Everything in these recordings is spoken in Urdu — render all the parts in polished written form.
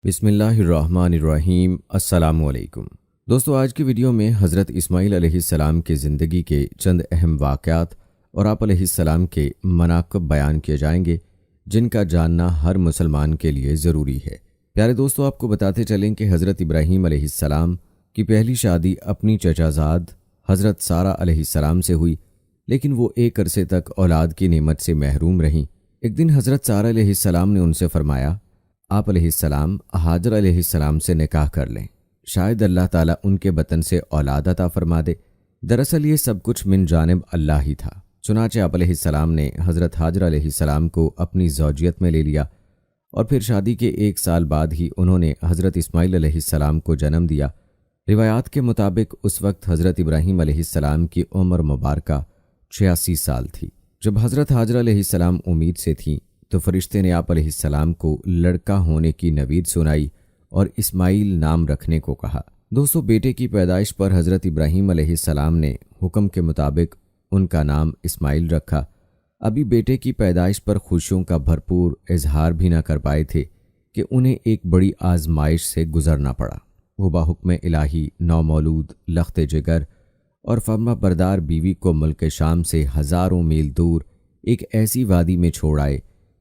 بسم اللہ الرحمن الرحیم۔ السلام علیکم دوستو، آج کی ویڈیو میں حضرت اسماعیل علیہ السلام کے زندگی کے چند اہم واقعات اور آپ علیہ السلام کے مناقب بیان کیے جائیں گے، جن کا جاننا ہر مسلمان کے لیے ضروری ہے۔ پیارے دوستو، آپ کو بتاتے چلیں کہ حضرت ابراہیم علیہ السلام کی پہلی شادی اپنی چچا زاد حضرت سارہ علیہ السلام سے ہوئی، لیکن وہ ایک عرصے تک اولاد کی نعمت سے محروم رہیں۔ ایک دن حضرت سارہ علیہ السلام نے ان سے فرمایا، آپ علیہ السلام ہاجر علیہ السلام سے نکاح کر لیں، شاید اللہ تعالیٰ ان کے بطن سے اولاد عطا فرما دے۔ دراصل یہ سب کچھ من جانب اللہ ہی تھا۔ چنانچہ آپ علیہ السلام نے حضرت ہاجر علیہ السلام کو اپنی زوجیت میں لے لیا اور پھر شادی کے 1 سال بعد ہی انہوں نے حضرت اسماعیل علیہ السلام کو جنم دیا۔ روایات کے مطابق اس وقت حضرت ابراہیم علیہ السلام کی عمر مبارکہ 86 سال تھی۔ جب حضرت ہاجر علیہ السلام امید سے تھیں تو فرشتے نے آپ علیہ السلام کو لڑکا ہونے کی نوید سنائی اور اسماعیل نام رکھنے کو کہا۔ دوستو، بیٹے کی پیدائش پر حضرت ابراہیم علیہ السلام نے حکم کے مطابق ان کا نام اسماعیل رکھا۔ ابھی بیٹے کی پیدائش پر خوشیوں کا بھرپور اظہار بھی نہ کر پائے تھے کہ انہیں ایک بڑی آزمائش سے گزرنا پڑا۔ وہ بحکم الہی نومولود لخت جگر اور فرما بردار بیوی کو ملک شام سے ہزاروں میل دور ایک ایسی وادی میں چھوڑ آئے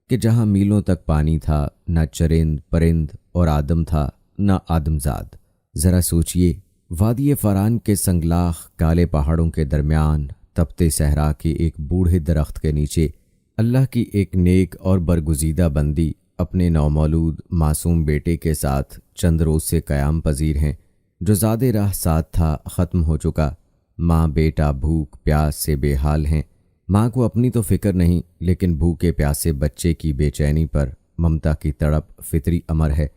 کہ جہاں میلوں تک پانی تھا، نہ چرند پرند اور آدم تھا، نہ آدمزاد۔ ذرا سوچئے، وادی فران کے سنگلاخ کالے پہاڑوں کے درمیان تپتے صحرا کے ایک بوڑھے درخت کے نیچے اللہ کی ایک نیک اور برگزیدہ بندی اپنے نومولود معصوم بیٹے کے ساتھ چند روز سے قیام پذیر ہیں۔ جو زاد راہ ساتھ تھا ختم ہو چکا۔ ماں بیٹا بھوک پیاس سے بے حال ہیں۔ ماں کو اپنی تو فکر نہیں، لیکن بھوکے پیاسے بچے کی بے چینی پر ممتا کی تڑپ فطری امر ہے۔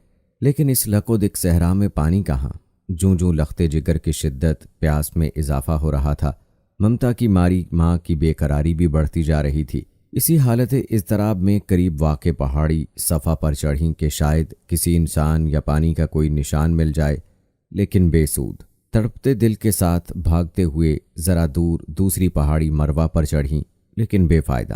لیکن اس لکو دک صحرا میں پانی کہاں؟ جوں جوں لخت جگر کی شدت پیاس میں اضافہ ہو رہا تھا، ممتا کی ماری ماں کی بے قراری بھی بڑھتی جا رہی تھی۔ اسی حالت اضطراب میں قریب واقع پہاڑی صفا پر چڑھیں کہ شاید کسی انسان یا پانی کا کوئی نشان مل جائے، لیکن بے سود۔ تڑپتے دل کے ساتھ بھاگتے ہوئے ذرا دور دوسری پہاڑی مروا پر چڑھیں، لیکن بے فائدہ۔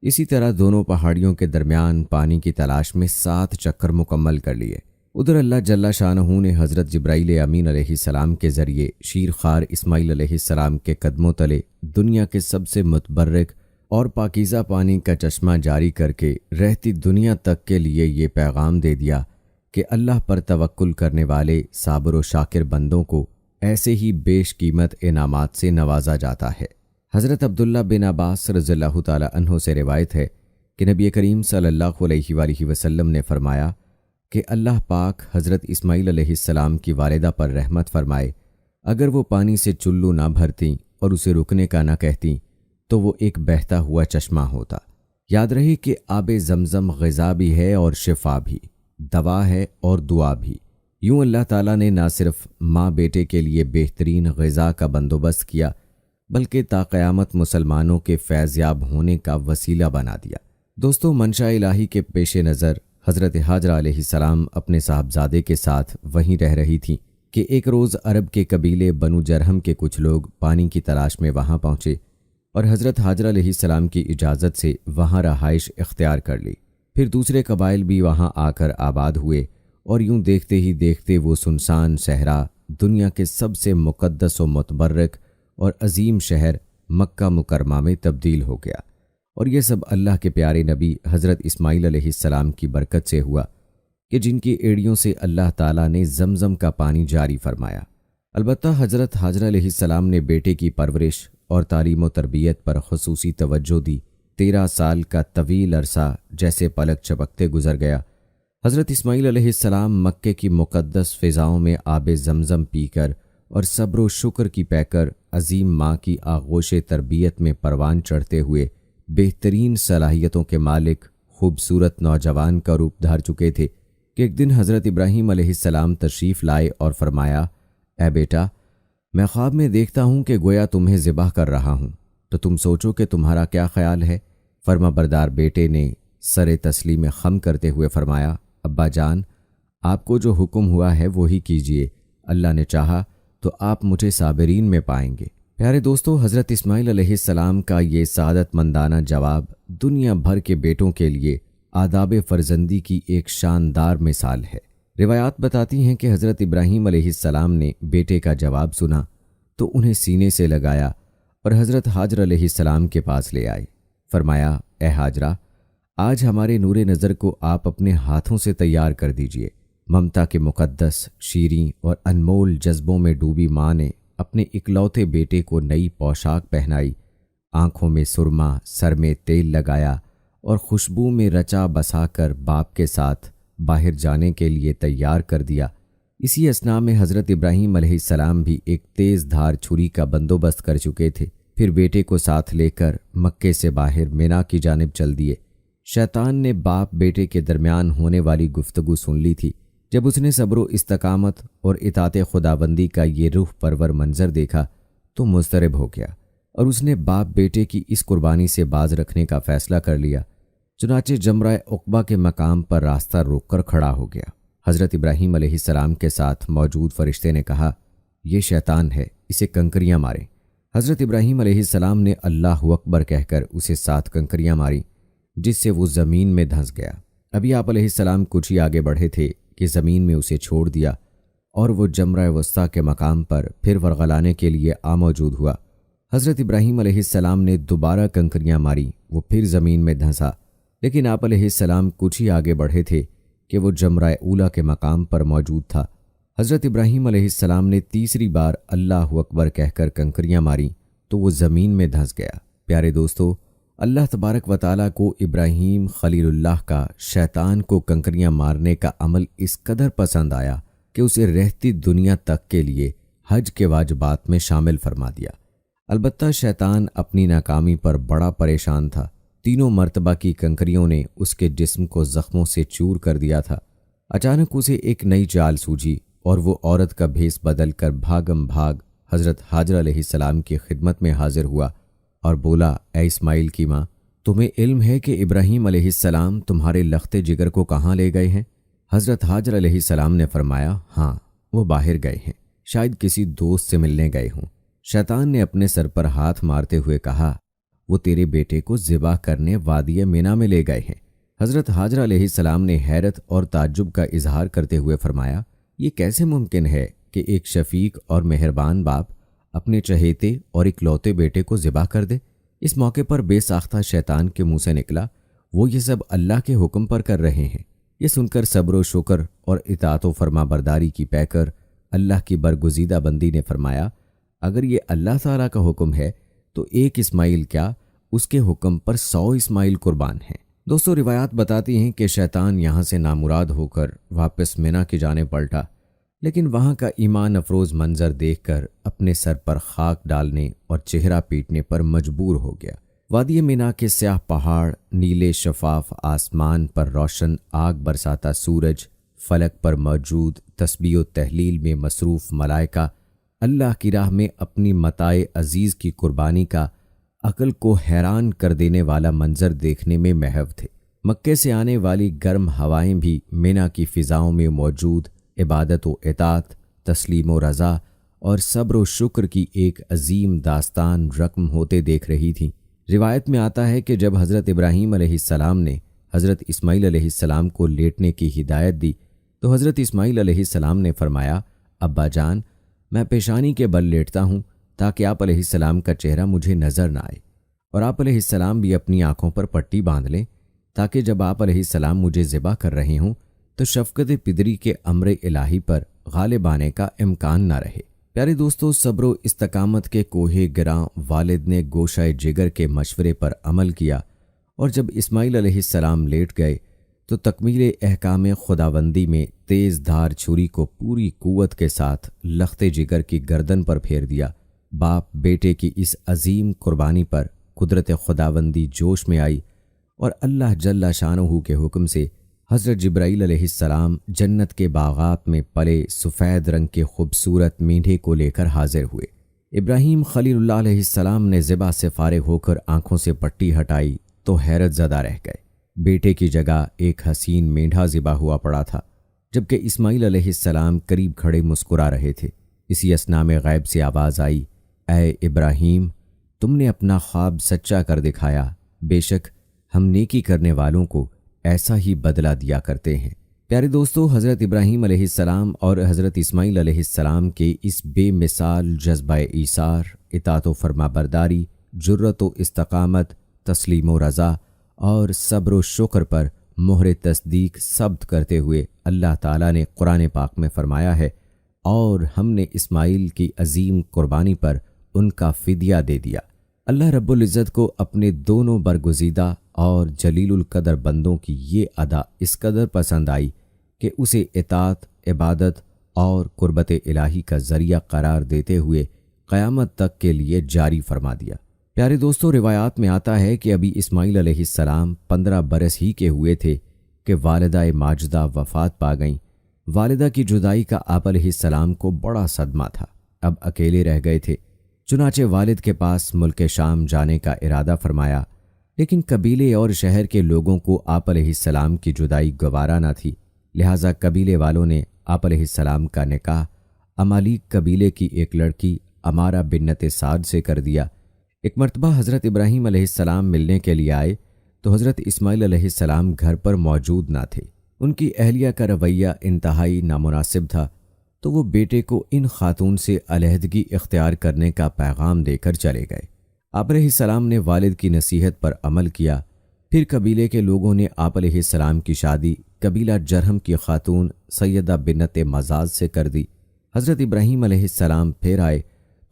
اسی طرح دونوں پہاڑیوں کے درمیان پانی کی تلاش میں 7 چکر مکمل کر لیے۔ ادھر اللہ جل شانہ نے حضرت جبرائیل امین علیہ السلام کے ذریعے شیر خوار اسماعیل علیہ السلام کے قدموں تلے دنیا کے سب سے متبرک اور پاکیزہ پانی کا چشمہ جاری کر کے رہتی دنیا تک کے لیے یہ پیغام دے دیا کہ اللہ پر توکل کرنے والے صابر و شاکر بندوں کو ایسے ہی بیش قیمت انعامات سے نوازا جاتا ہے۔ حضرت عبداللہ بن عباس رضی اللہ تعالی عنہ سے روایت ہے کہ نبی کریم صلی اللہ علیہ وآلہ وسلم نے فرمایا کہ اللہ پاک حضرت اسماعیل علیہ السلام کی والدہ پر رحمت فرمائے، اگر وہ پانی سے چلو نہ بھرتیں اور اسے رکنے کا نہ کہتیں تو وہ ایک بہتا ہوا چشمہ ہوتا۔ یاد رہے کہ آب زمزم غذا بھی ہے اور شفا بھی، دوا ہے اور دعا بھی۔ یوں اللہ تعالیٰ نے نہ صرف ماں بیٹے کے لیے بہترین غذا کا بندوبست کیا، بلکہ تا قیامت مسلمانوں کے فیض یاب ہونے کا وسیلہ بنا دیا۔ دوستو، منشاء الہی کے پیش نظر حضرت ہاجرہ علیہ السلام اپنے صاحبزادے کے ساتھ وہیں رہ رہی تھیں کہ ایک روز عرب کے قبیلے بنو جرہم کے کچھ لوگ پانی کی تلاش میں وہاں پہنچے اور حضرت ہاجرہ علیہ السلام کی اجازت سے وہاں رہائش اختیار کر لی۔ پھر دوسرے قبائل بھی وہاں آ کر آباد ہوئے اور یوں دیکھتے ہی دیکھتے وہ سنسان صحرا دنیا کے سب سے مقدس و متبرک اور عظیم شہر مکہ مکرمہ میں تبدیل ہو گیا۔ اور یہ سب اللہ کے پیارے نبی حضرت اسماعیل علیہ السلام کی برکت سے ہوا کہ جن کی ایڑیوں سے اللہ تعالیٰ نے زمزم کا پانی جاری فرمایا۔ البتہ حضرت ہاجرہ علیہ السلام نے بیٹے کی پرورش اور تعلیم و تربیت پر خصوصی توجہ دی۔ 13 سال کا طویل عرصہ جیسے پلک چپکتے گزر گیا۔ حضرت اسماعیل علیہ السلام مکے کی مقدس فضاؤں میں آب زمزم پی کر اور صبر و شکر کی پے کر عظیم ماں کی آغوش تربیت میں پروان چڑھتے ہوئے بہترین صلاحیتوں کے مالک خوبصورت نوجوان کا روپ دھار چکے تھے کہ ایک دن حضرت ابراہیم علیہ السلام تشریف لائے اور فرمایا، اے بیٹا، میں خواب میں دیکھتا ہوں کہ گویا تمہیں ذبح کر رہا ہوں، تو تم سوچو کہ تمہارا کیا خیال ہے؟ فرما بردار بیٹے نے سر تسلیم خم کرتے ہوئے فرمایا، ابا جان، آپ کو جو حکم ہوا ہے وہی کیجئے، اللہ نے چاہا تو آپ مجھے صابرین میں پائیں گے۔ پیارے دوستو، حضرت اسماعیل علیہ السلام کا یہ سعادت مندانہ جواب دنیا بھر کے بیٹوں کے لیے آداب فرزندی کی ایک شاندار مثال ہے۔ روایات بتاتی ہیں کہ حضرت ابراہیم علیہ السلام نے بیٹے کا جواب سنا تو انہیں سینے سے لگایا اور حضرت حاجر علیہ السلام کے پاس لے آئے۔ فرمایا، اے حاجرہ، آج ہمارے نور نظر کو آپ اپنے ہاتھوں سے تیار کر دیجئے۔ ممتا کے مقدس، شیریں اور انمول جذبوں میں ڈوبی ماں نے اپنے اکلوتے بیٹے کو نئی پوشاک پہنائی، آنکھوں میں سرما، سر میں تیل لگایا اور خوشبو میں رچا بسا کر باپ کے ساتھ باہر جانے کے لیے تیار کر دیا۔ اسی اثناء میں حضرت ابراہیم علیہ السلام بھی ایک تیز دھار چھری کا بندوبست کر چکے تھے۔ پھر بیٹے کو ساتھ لے کر مکے سے باہر مینا کی جانب چل دیے۔ شیطان نے باپ بیٹے کے درمیان ہونے والی گفتگو سن لی تھی۔ جب اس نے صبر و استقامت اور اطاعت خداوندی کا یہ روح پرور منظر دیکھا تو مضطرب ہو گیا اور اس نے باپ بیٹے کی اس قربانی سے باز رکھنے کا فیصلہ کر لیا۔ چنانچہ جمرہ عقبہ کے مقام پر راستہ روک کر کھڑا ہو گیا۔ حضرت ابراہیم علیہ السلام کے ساتھ موجود فرشتے نے کہا، یہ شیطان ہے، اسے کنکریاں ماریں۔ حضرت ابراہیم علیہ السلام نے اللہ اکبر کہہ کر اسے 7 کنکریاں ماری، جس سے وہ زمین میں دھنس گیا۔ ابھی آپ علیہ السلام کچھ ہی آگے بڑھے تھے کہ زمین میں اسے چھوڑ دیا اور وہ جمرہ وسطیٰ کے مقام پر پھر ورغلانے کے لیے موجود ہوا۔ حضرت ابراہیم علیہ السلام نے دوبارہ کنکریاں ماری، وہ پھر زمین میں دھنسا، لیکن آپ علیہ السلام کچھ ہی آگے بڑھے تھے کہ وہ جمرہ اولا کے مقام پر موجود تھا۔ حضرت ابراہیم علیہ السلام نے تیسری بار اللہ اکبر کہہ کر کنکریاں ماری تو وہ زمین میں دھنس گیا۔ پیارے دوستو، اللہ تبارک و تعالیٰ کو ابراہیم خلیل اللہ کا شیطان کو کنکریاں مارنے کا عمل اس قدر پسند آیا کہ اسے رہتی دنیا تک کے لیے حج کے واجبات میں شامل فرما دیا۔ البتہ شیطان اپنی ناکامی پر بڑا پریشان تھا۔ تینوں مرتبہ کی کنکریوں نے اس کے جسم کو زخموں سے چور کر دیا تھا۔ اچانک اسے ایک نئی چال سوجھی اور وہ عورت کا بھیس بدل کر بھاگم بھاگ حضرت حاجر علیہ السلام کی خدمت میں حاضر ہوا اور بولا، اے اسماعیل کی ماں، تمہیں علم ہے کہ ابراہیم علیہ السلام تمہارے لختے جگر کو کہاں لے گئے ہیں؟ حضرت حاجر علیہ السلام نے فرمایا، ہاں، وہ باہر گئے ہیں، شاید کسی دوست سے ملنے گئے ہوں۔ شیطان نے اپنے سر پر ہاتھ مارتے ہوئے کہا، وہ تیرے بیٹے کو ذبح کرنے وادی مینا میں لے گئے ہیں۔ حضرت حاجر علیہ السلام نے حیرت اور تعجب کا اظہار کرتے ہوئے فرمایا، یہ کیسے ممکن ہے کہ ایک شفیق اور مہربان باپ اپنے چہیتے اور اکلوتے بیٹے کو ذبح کر دے؟ اس موقع پر بے ساختہ شیطان کے منہ سے نکلا، وہ یہ سب اللہ کے حکم پر کر رہے ہیں۔ یہ سن کر صبر و شکر اور اطاعت و فرما برداری کی پیکر اللہ کی برگزیدہ بندی نے فرمایا، اگر یہ اللہ تعالیٰ کا حکم ہے تو ایک اسماعیل کیا، اس کے حکم پر 100 اسماعیل قربان ہیں۔ دوستو، روایات بتاتی ہیں کہ شیطان یہاں سے نامراد ہو کر واپس مینا کی جانب پلٹا، لیکن وہاں کا ایمان افروز منظر دیکھ کر اپنے سر پر خاک ڈالنے اور چہرہ پیٹنے پر مجبور ہو گیا۔ وادی مینا کے سیاہ پہاڑ، نیلے شفاف آسمان پر روشن آگ برساتا سورج، فلک پر موجود تسبیح و تحلیل میں مصروف ملائکہ، اللہ کی راہ میں اپنی متاع عزیز کی قربانی کا عقل کو حیران کر دینے والا منظر دیکھنے میں محو تھے۔ مکے سے آنے والی گرم ہوائیں بھی مینا کی فضاؤں میں موجود عبادت و اطاعت، تسلیم و رضا اور صبر و شکر کی ایک عظیم داستان رقم ہوتے دیکھ رہی تھیں۔ روایت میں آتا ہے کہ جب حضرت ابراہیم علیہ السلام نے حضرت اسماعیل علیہ السلام کو لیٹنے کی ہدایت دی تو حضرت اسماعیل علیہ السلام نے فرمایا، ابا جان، میں پیشانی کے بل لیٹتا ہوں تاکہ آپ علیہ السلام کا چہرہ مجھے نظر نہ آئے، اور آپ علیہ السلام بھی اپنی آنکھوں پر پٹی باندھ لیں تاکہ جب آپ علیہ السلام مجھے ذبح کر رہے ہوں تو شفقت پدری کے امر الہی پر غالب آنے کا امکان نہ رہے۔ پیارے دوستو، صبر و استقامت کے کوہ گراں والد نے گوشہ جگر کے مشورے پر عمل کیا، اور جب اسماعیل علیہ السلام لیٹ گئے تو تکمیل احکام خداوندی میں تیز دھار چھری کو پوری قوت کے ساتھ لخت جگر کی گردن پر پھیر دیا۔ باپ بیٹے کی اس عظیم قربانی پر قدرت خداوندی جوش میں آئی اور اللہ جل شانہ کے حکم سے حضرت جبرائیل علیہ السلام جنت کے باغات میں پلے سفید رنگ کے خوبصورت میڈھے کو لے کر حاضر ہوئے۔ ابراہیم خلیل اللہ علیہ السلام نے ذبح سے فارغ ہو کر آنکھوں سے پٹی ہٹائی تو حیرت زدہ رہ گئے۔ بیٹے کی جگہ ایک حسین میڈھا ذبح ہوا پڑا تھا، جبکہ اسماعیل علیہ السلام قریب کھڑے مسکرا رہے تھے۔ اسی اثناء میں غیب سے آواز آئی، اے ابراہیم، تم نے اپنا خواب سچا کر دکھایا، بے شک ہم نیکی کرنے والوں کو ایسا ہی بدلہ دیا کرتے ہیں۔ پیارے دوستو، حضرت ابراہیم علیہ السلام اور حضرت اسماعیل علیہ السلام کے اس بے مثال جذبہ ایثار، اطاعت و فرما برداری، جرأت و استقامت، تسلیم و رضا اور صبر و شکر پر مہر تصدیق ثبت کرتے ہوئے اللہ تعالیٰ نے قرآن پاک میں فرمایا ہے، اور ہم نے اسماعیل کی عظیم قربانی پر ان کا فدیہ دے دیا۔ اللہ رب العزت کو اپنے دونوں برگزیدہ اور جلیل القدر بندوں کی یہ ادا اس قدر پسند آئی کہ اسے اطاعت، عبادت اور قربت الہی کا ذریعہ قرار دیتے ہوئے قیامت تک کے لیے جاری فرما دیا۔ پیارے دوستو، روایات میں آتا ہے کہ ابھی اسماعیل علیہ السلام 15 برس ہی کے ہوئے تھے کہ والدہ ماجدہ وفات پا گئیں۔ والدہ کی جدائی کا آپ علیہ السلام کو بڑا صدمہ تھا، اب اکیلے رہ گئے تھے۔ چنانچہ والد کے پاس ملک شام جانے کا ارادہ فرمایا، لیکن قبیلے اور شہر کے لوگوں کو آپ علیہ السلام کی جدائی گوارا نہ تھی، لہٰذا قبیلے والوں نے آپ علیہ السلام کا نکاح امالیق قبیلے کی ایک لڑکی امارہ بنت سعد سے کر دیا۔ ایک مرتبہ حضرت ابراہیم علیہ السلام ملنے کے لیے آئے تو حضرت اسماعیل علیہ السلام گھر پر موجود نہ تھے۔ ان کی اہلیہ کا رویہ انتہائی نامناسب تھا، تو وہ بیٹے کو ان خاتون سے علیحدگی اختیار کرنے کا پیغام دے کر چلے گئے۔ آپ علیہ السلام نے والد کی نصیحت پر عمل کیا۔ پھر قبیلے کے لوگوں نے آپ علیہ السلام کی شادی قبیلہ جرہم کی خاتون سیدہ بنت مزاز سے کر دی۔ حضرت ابراہیم علیہ السلام پھر آئے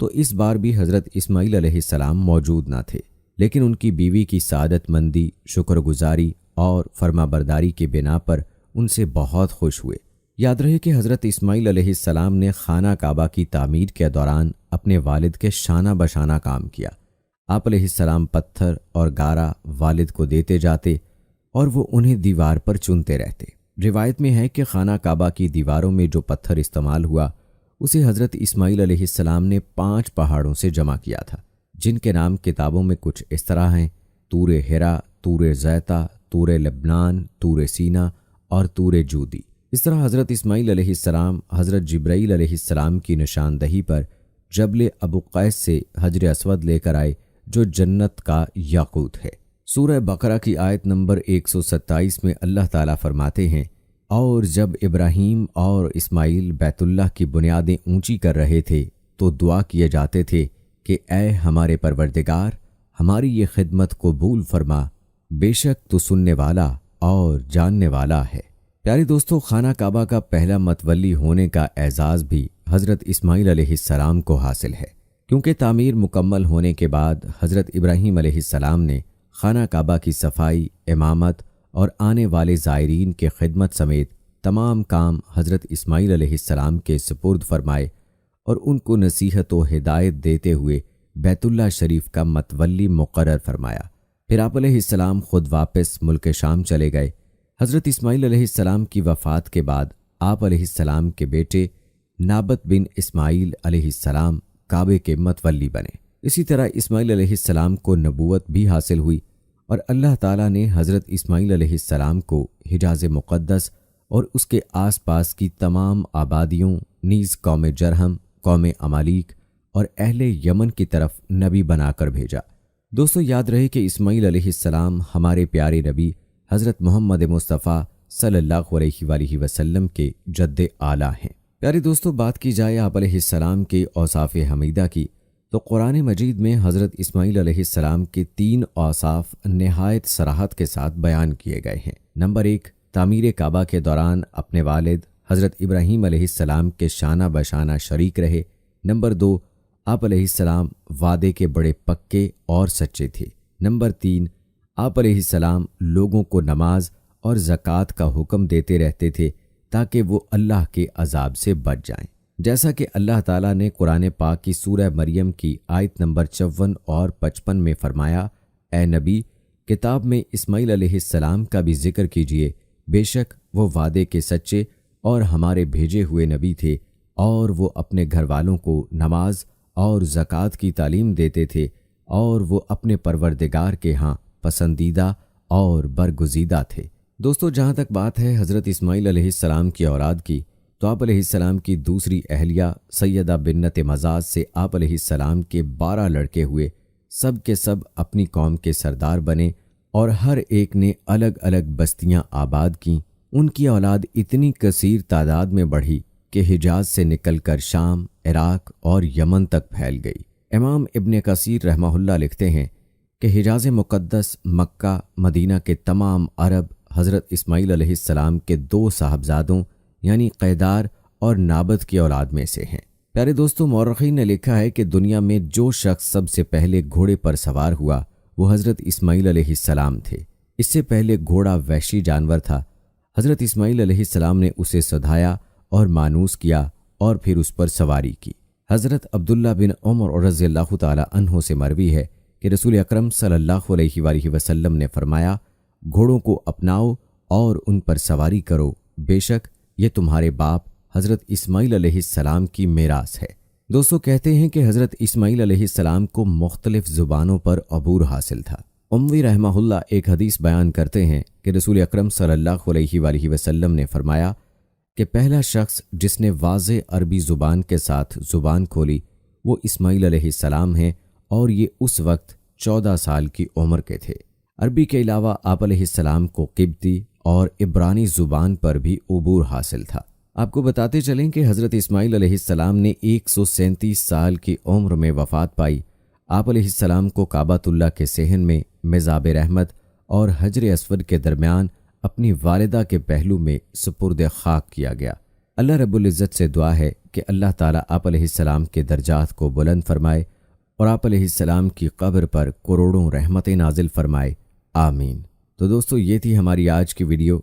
تو اس بار بھی حضرت اسماعیل علیہ السلام موجود نہ تھے، لیکن ان کی بیوی کی سعادت مندی، شکر گزاری اور فرما برداری کی بنا پر ان سے بہت خوش ہوئے۔ یاد رہے کہ حضرت اسماعیل علیہ السلام نے خانہ کعبہ کی تعمیر کے دوران اپنے والد کے شانہ بشانہ کام کیا۔ آپ علیہ السلام پتھر اور گارا والد کو دیتے جاتے اور وہ انہیں دیوار پر چنتے رہتے۔ روایت میں ہے کہ خانہ کعبہ کی دیواروں میں جو پتھر استعمال ہوا اسے حضرت اسماعیل علیہ السلام نے 5 پہاڑوں سے جمع کیا تھا، جن کے نام کتابوں میں کچھ اس طرح ہیں: طور ہرا، طور زیتہ، طور لبنان، طور سینا اور طور جودی۔ اس طرح حضرت اسماعیل علیہ السلام حضرت جبرائیل علیہ السلام کی نشاندہی پر جبل ابو قیس سے حجر اسود لے کر آئے، جو جنت کا یاقوت ہے۔ سورہ بقرہ کی آیت نمبر 127 میں اللہ تعالیٰ فرماتے ہیں، اور جب ابراہیم اور اسماعیل بیت اللہ کی بنیادیں اونچی کر رہے تھے تو دعا کیے جاتے تھے کہ اے ہمارے پروردگار، ہماری یہ خدمت قبول فرما، بے شک تو سننے والا اور جاننے والا ہے۔ پیارے دوستو، خانہ کعبہ کا پہلا متولی ہونے کا اعزاز بھی حضرت اسماعیل علیہ السلام کو حاصل ہے، کیونکہ تعمیر مکمل ہونے کے بعد حضرت ابراہیم علیہ السلام نے خانہ کعبہ کی صفائی، امامت اور آنے والے زائرین کے خدمت سمیت تمام کام حضرت اسماعیل علیہ السلام کے سپرد فرمائے اور ان کو نصیحت و ہدایت دیتے ہوئے بیت اللہ شریف کا متولی مقرر فرمایا۔ پھر آپ علیہ السلام خود واپس ملک شام چلے گئے۔ حضرت اسماعیل علیہ السلام کی وفات کے بعد آپ علیہ السلام کے بیٹے نابت بن اسماعیل علیہ السلام کعبے کے متولی بنے۔ اسی طرح اسماعیل علیہ السلام کو نبوت بھی حاصل ہوئی اور اللہ تعالیٰ نے حضرت اسماعیل علیہ السلام کو حجاز مقدس اور اس کے آس پاس کی تمام آبادیوں نیز قوم جرہم، قوم امالیق اور اہل یمن کی طرف نبی بنا کر بھیجا۔ دوستو، یاد رہے کہ اسماعیل علیہ السلام ہمارے پیارے نبی حضرت محمد مصطفیٰ صلی اللہ علیہ وآلہ وسلم کے جد اعلیٰ ہیں۔ پیارے دوستو، بات کی جائے آپ علیہ السلام کے اوصاف حمیدہ کی تو قرآن مجید میں حضرت اسماعیل علیہ السلام کے 3 اوصاف نہایت صراحت کے ساتھ بیان کیے گئے ہیں۔ نمبر 1، تعمیر کعبہ کے دوران اپنے والد حضرت ابراہیم علیہ السلام کے شانہ بشانہ شریک رہے۔ نمبر 2، آپ علیہ السلام وعدے کے بڑے پکے اور سچے تھے۔ نمبر 3، آپ علیہ السلام لوگوں کو نماز اور زکوٰۃ کا حکم دیتے رہتے تھے تاکہ وہ اللہ کے عذاب سے بچ جائیں، جیسا کہ اللہ تعالیٰ نے قرآن پاک کی سورہ مریم کی آیت نمبر 54 اور 55 میں فرمایا، اے نبی، کتاب میں اسماعیل علیہ السلام کا بھی ذکر کیجیے، بے شک وہ وعدے کے سچے اور ہمارے بھیجے ہوئے نبی تھے، اور وہ اپنے گھر والوں کو نماز اور زکوٰۃ کی تعلیم دیتے تھے، اور وہ اپنے پروردگار کے ہاں پسندیدہ اور برگزیدہ تھے۔ دوستو، جہاں تک بات ہے حضرت اسماعیل علیہ السلام کی اولاد کی، تو آپ علیہ السلام کی دوسری اہلیہ سیدہ بنت مزاز سے آپ علیہ السلام کے 12 لڑکے ہوئے، سب کے سب اپنی قوم کے سردار بنے اور ہر ایک نے الگ الگ بستیاں آباد کیں، ان کی اولاد اتنی کثیر تعداد میں بڑھی کہ حجاز سے نکل کر شام، عراق اور یمن تک پھیل گئی۔ امام ابن کثیر رحمہ اللہ لکھتے ہیں کہ حجاز مقدس، مکہ، مدینہ کے تمام عرب حضرت اسماعیل علیہ السلام کے 2 صاحبزادوں یعنی قیدار اور نابت کی اولاد میں سے ہیں۔ پیارے دوستو، مورخین نے لکھا ہے کہ دنیا میں جو شخص سب سے پہلے گھوڑے پر سوار ہوا وہ حضرت اسماعیل علیہ السلام تھے۔ اس سے پہلے گھوڑا وحشی جانور تھا۔ حضرت اسماعیل علیہ السلام نے اسے سدھایا اور مانوس کیا اور پھر اس پر سواری کی۔ حضرت عبداللہ بن عمر رضی اللہ تعالی عنہ سے مروی ہے کہ رسول اکرم صلی اللہ علیہ وآلہ وسلم نے فرمایا، گھوڑوں کو اپناؤ اور ان پر سواری کرو، بے شک یہ تمہارے باپ حضرت اسماعیل علیہ السلام کی میراث ہے۔ دوستو، کہتے ہیں کہ حضرت اسماعیل علیہ السلام کو مختلف زبانوں پر عبور حاصل تھا۔ اموی رحمہ اللہ ایک حدیث بیان کرتے ہیں کہ رسول اکرم صلی اللہ علیہ وآلہ وسلم نے فرمایا کہ پہلا شخص جس نے واضح عربی زبان کے ساتھ زبان کھولی وہ اسماعیل علیہ السلام ہیں، اور یہ اس وقت 14 سال کی عمر کے تھے۔ عربی کے علاوہ آپ علیہ السلام کو قبطی اور عبرانی زبان پر بھی عبور حاصل تھا۔ آپ کو بتاتے چلیں کہ حضرت اسماعیل علیہ السلام نے 137 سال کی عمر میں وفات پائی۔ آپ علیہ السلام کو کعبۃ اللہ کے صحن میں مزاب رحمت اور حجر اسود کے درمیان اپنی والدہ کے پہلو میں سپرد خاک کیا گیا۔ اللہ رب العزت سے دعا ہے کہ اللہ تعالیٰ آپ علیہ السلام کے درجات کو بلند فرمائے اور آپ علیہ السلام کی قبر پر کروڑوں رحمتیں نازل فرمائے، آمین۔ تو دوستو، یہ تھی ہماری آج کی ویڈیو۔